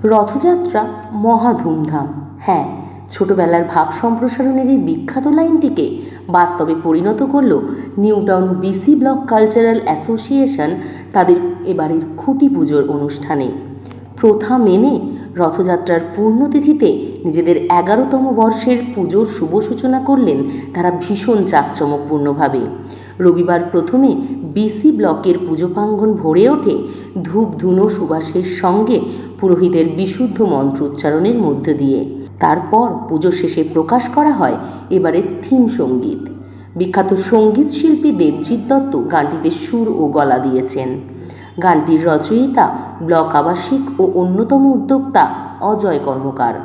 রথযাত্রা মহা ধুমধাম। হ্যাঁ, ছোটবেলার ভাব সম্প্রসারণের এই বিখ্যাত লাইনটিকে বাস্তবে পরিণত করল Newtown BC block cultural association তাদের এবারের খুঁটি পুজোর অনুষ্ঠানে। প্রথা মেনে রথযাত্রার পূর্ণতিথিতে নিজেদের 11তম বর্ষের পুজোর শুভ সূচনা করলেন তারা ভীষণ জাঁকজমকপূর্ণভাবে। রবিবার প্রথমে বিসি ব্লকের পুজো প্রাঙ্গণ ভরে ওঠে ধূপ ধুনো সুবাসের সঙ্গে পুরোহিতের বিশুদ্ধ মন্ত্রোচ্চারণের মধ্য দিয়ে। তারপর পুজো শেষে প্রকাশ করা হয় এবারের থিম সঙ্গীত। বিখ্যাত সঙ্গীত শিল্পী দেবজিৎ দত্ত গানটিতে সুর ও গলা দিয়েছেন। গানটির রচয়িতা ব্লক আবাসিক ও অন্যতম উদ্যোক্তা অজয় কর্মকার।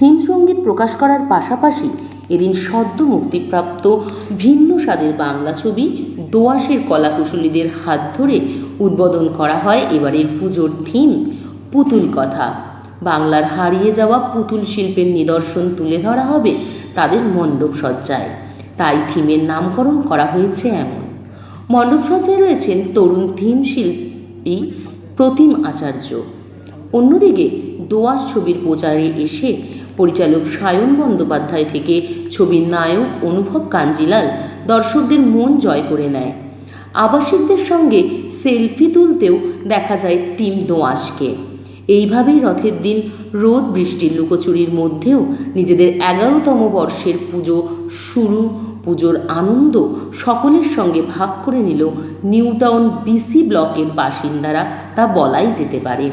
থিম সঙ্গীত প্রকাশ করার পাশাপাশি এদিন সদ্য মুক্তিপ্রাপ্ত ভিন্ন স্বাদের বাংলা ছবি দোআঁশের কলাকুশলীদের হাত ধরে উদ্বোধন করা হয় এবারের পুজোর থিম পুতুল কথা। বাংলার হারিয়ে যাওয়া পুতুল শিল্পের নিদর্শন তুলে ধরা হবে তাদের মণ্ডপসজ্জায়। তাই থিমের নামকরণ করা হয়েছে এমন। মণ্ডপসজ্জায় রয়েছেন তরুণ থিম শিল্পী প্রতিম আচার্য। অন্যদিকে দোআঁশ ছবির প্রচারে এসে পরিচালক সায়ন বন্দ্যোপাধ্যায় থেকে ছবির নায়ক অনুভব কাঞ্জিলাল দর্শকদের মন জয় করে নেয়। আবাসিকদের সঙ্গে সেলফি তুলতেও দেখা যায় টিম দোআঁশকে। এইভাবেই রথের দিন রোদ বৃষ্টির লুকোচুরির মধ্যেও নিজেদের 11তম বর্ষের পুজোর আনন্দ সকলের সঙ্গে ভাগ করে নিল নিউটাউন বিসি ব্লকের বাসিন্দারা, তা বলাই যেতে পারে।